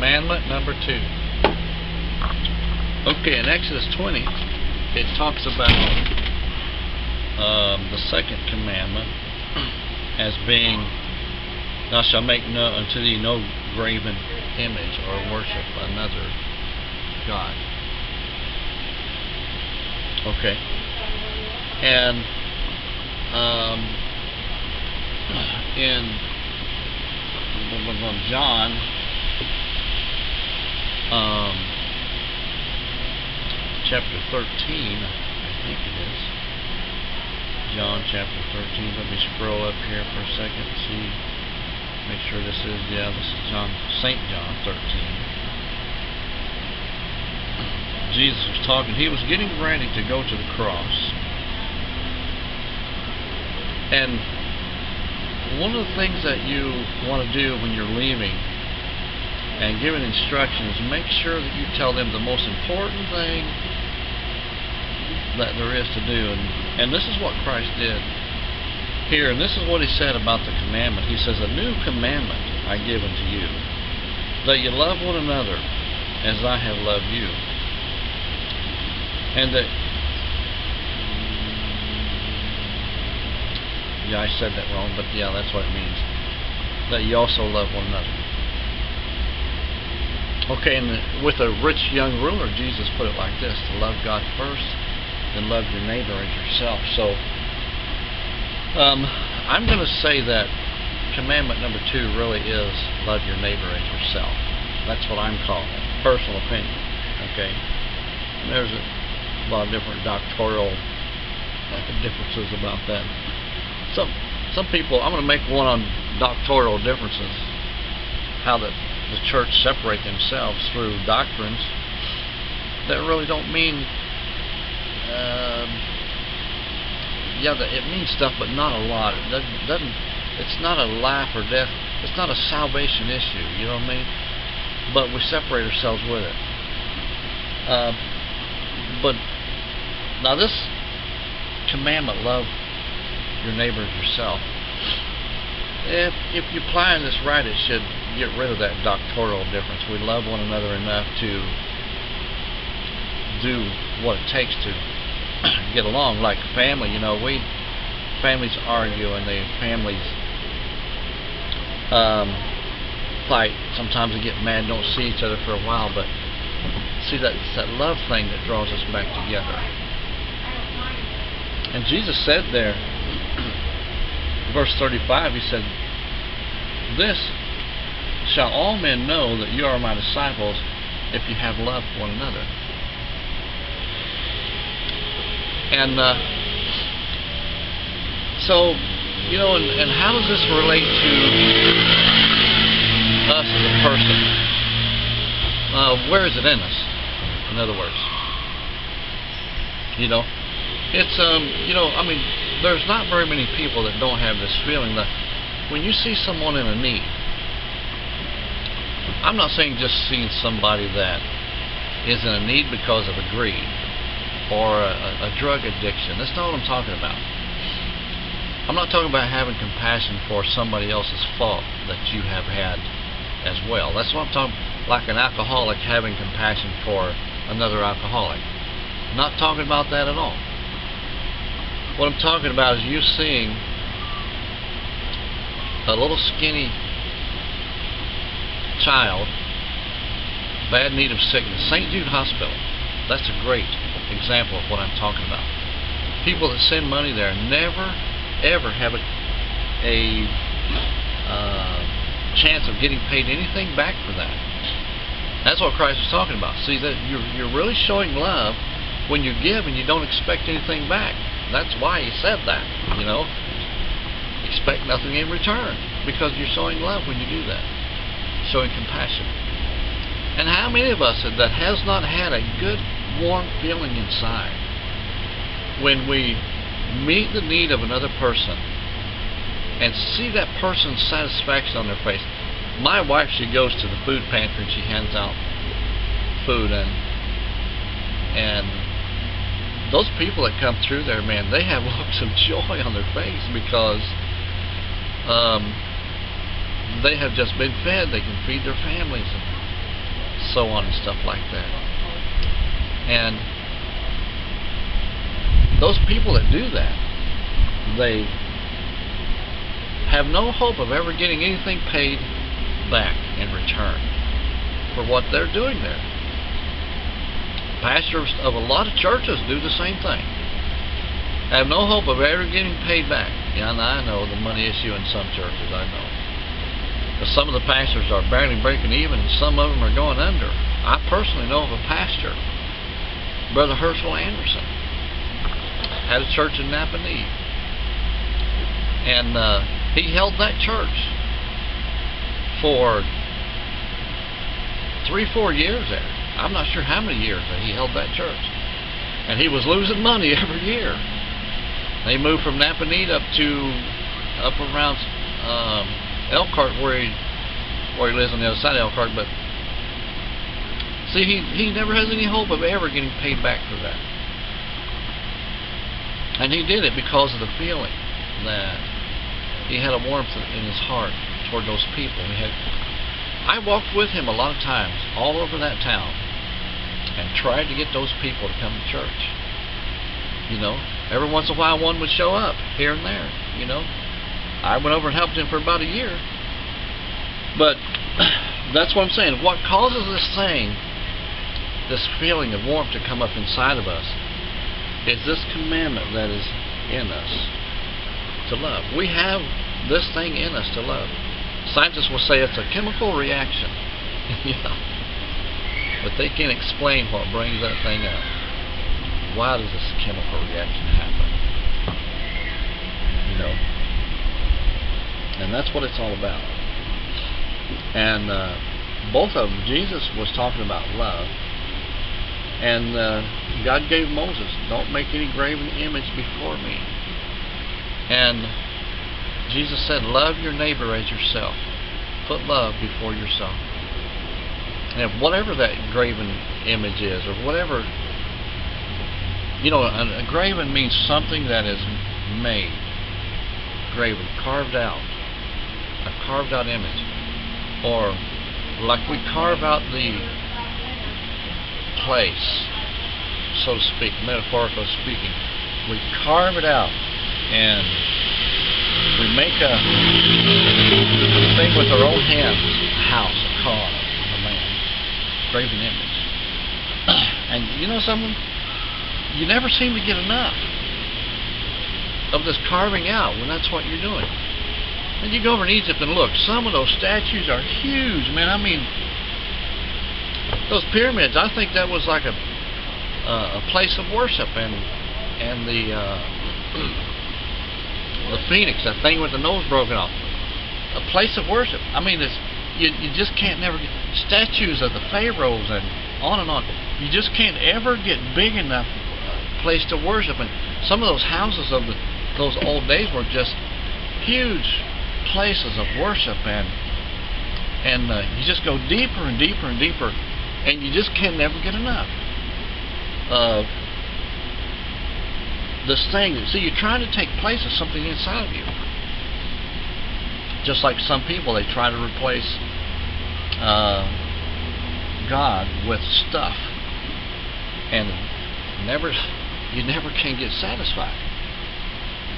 Commandment number 2. Okay, in Exodus 20, it talks about the second commandment as being, thou shalt make unto thee no graven image or worship another God. Okay. And in John chapter 13, I think it is. John chapter 13. Let me scroll up here for a second and see. Make sure this is, this is St. John 13. Jesus was talking. He was getting ready to go to the cross. And one of the things that you want to do when you're leaving and giving instructions, make sure that you tell them the most important thing that there is to do. And this is what Christ did here, and this is what he said about the commandment. He says, a new commandment I give unto you, that you love one another as I have loved you. And that, I said that wrong, but that's what it means. That you also love one another. Okay, and with a rich young ruler, Jesus put it like this: to love God first, then love your neighbor as yourself. So, I'm going to say that commandment number 2 really is love your neighbor as yourself. That's what I'm calling it. Personal opinion. Okay? And there's a lot of different doctrinal differences about that. Some people, I'm going to make one on doctrinal differences, how the church separate themselves through doctrines that really don't mean, it means stuff, but not a lot. It doesn't. It's not a life or death. It's not a salvation issue. You know what I mean? But we separate ourselves with it. But now this commandment, love your neighbor as yourself. If you're applying this right, it should get rid of that doctrinal difference. We love one another enough to do what it takes to get along. Like family, families argue and families fight. Sometimes they get mad, don't see each other for a while, but see, it's that love thing that draws us back together. And Jesus said there, verse 35, he said, this shall all men know that you are my disciples if you have love for one another. And so, and how does this relate to us as a person? Where is it in us? In other words, it's there's not very many people that don't have this feeling that when you see someone in a need, I'm not saying just seeing somebody that is in a need because of a greed or a drug addiction. That's not what I'm talking about. I'm not talking about having compassion for somebody else's fault that you have had as well. That's what I'm talking about, like an alcoholic having compassion for another alcoholic. I'm not talking about that at all. What I'm talking about is you seeing a little skinny child, bad need of sickness. St. Jude Hospital, that's a great example of what I'm talking about. People that send money there never, ever have a chance of getting paid anything back for that. That's what Christ was talking about. See, that you're really showing love when you give and you don't expect anything back. That's why he said that, expect nothing in return, because you're showing love when you do that, showing compassion. And how many of us that has not had a good warm feeling inside when we meet the need of another person and see that person's satisfaction on their face? My wife, she goes to the food pantry and she hands out food, and those people that come through there, man, they have looks of joy on their face because they have just been fed. They can feed their families. so on and stuff like that. And those people that do that, they have no hope of ever getting anything paid back in return for what they're doing there. Pastors of a lot of churches do the same thing. Have no hope of ever getting paid back. Yeah, and I know the money issue in some churches, I know. But some of the pastors are barely breaking even, and some of them are going under. I personally know of a pastor, Brother Herschel Anderson, had a church in Napanee, and he held that church for 3-4 years there. I'm not sure how many years that he held that church, and he was losing money every year. They moved from Napanee up around Elkhart, where he lives on the other side of Elkhart. But see, he never has any hope of ever getting paid back for that. And he did it because of the feeling that he had a warmth in his heart toward those people. I walked with him a lot of times all over that town and tried to get those people to come to church. You know, every once in a while one would show up here and there. You know, I went over and helped him for about a year. But that's what I'm saying. What causes this thing, this feeling of warmth to come up inside of us, is this commandment that is in us to love. We have this thing in us to love. Scientists will say it's a chemical reaction. You know, but they can't explain what brings that thing up. Why does this chemical reaction happen? You know, and that's what it's all about. And both of them, Jesus was talking about love, and God gave Moses, don't make any graven image before me. And Jesus said, love your neighbor as yourself. Put love before yourself. And whatever that graven image is, or whatever, you know, a graven means something that is made. Graven, carved out. A carved out image. Or like we carve out the place, so to speak, metaphorically speaking. We carve it out and we make a thing with our own hands, a house, a car, a man, graven image. And you know something? You never seem to get enough of this carving out when that's what you're doing. And you go over in Egypt and look, some of those statues are huge, man. I mean, those pyramids, I think that was like a place of worship, and the phoenix, that thing with the nose broken off, a place of worship. I mean, it's you just can't never get statues of the pharaohs and on. You just can't ever get big enough place to worship. And some of those houses of those old days were just huge places of worship, and you just go deeper and deeper and deeper, and you just can never get enough of this thing. See, you're trying to take place of something inside of you. Just like some people, they try to replace God with stuff, and you never can get satisfied.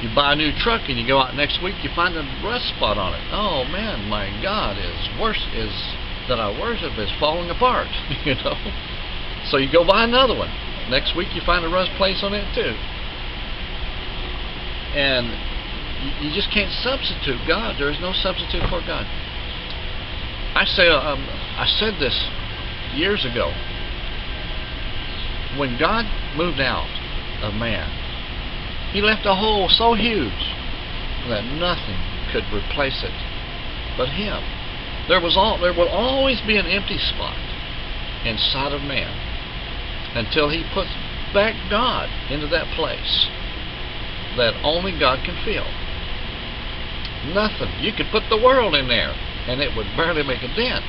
You buy a new truck and you go out next week, you find a rust spot on it. Oh man, my God, that I worship is falling apart. You know, so you go buy another one. Next week you find a rust place on it too, and you just can't substitute God. There is no substitute for God. I said this years ago. When God moved out of man, He left a hole so huge that nothing could replace it but Him. There will always be an empty spot inside of man until He puts back God into that place that only God can fill. Nothing. You could put the world in there and it would barely make a dent.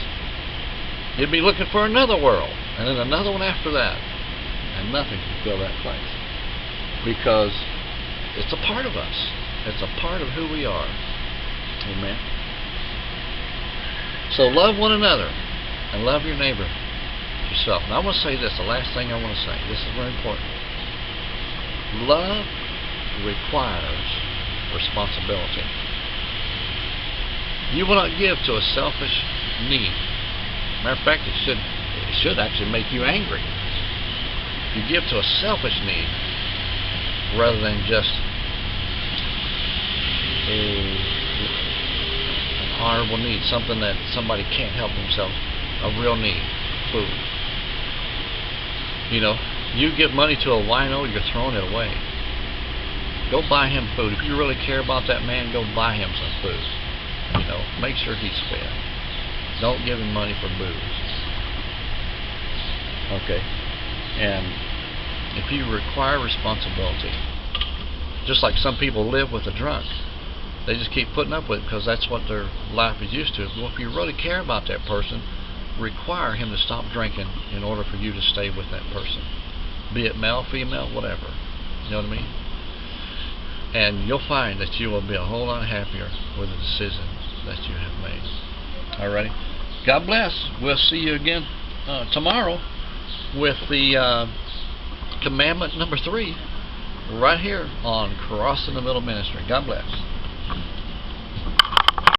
You'd be looking for another world and then another one after that, and nothing can fill that place, because it's a part of us. It's a part of who we are. Amen. So love one another and love your neighbor yourself. And I want to say this, the last thing I want to say. This is very important. Love requires responsibility. You will not give to a selfish need. Matter of fact, it should actually make you angry. You give to a selfish need rather than just an honorable need, something that somebody can't help themselves, a real need, food. You know, you give money to a wino, you're throwing it away. Go buy him food. If you really care about that man, go buy him some food. You know, make sure he's fed. Don't give him money for booze. Okay. And if you require responsibility, just like some people live with a drunk, they just keep putting up with it because that's what their life is used to. Well, if you really care about that person, require him to stop drinking in order for you to stay with that person. Be it male, female, whatever. You know what I mean? And you'll find that you will be a whole lot happier with the decision that you have made. Alrighty. God bless. We'll see you again tomorrow with the commandment number 3 right here on Crossing the Middle Ministry. God bless.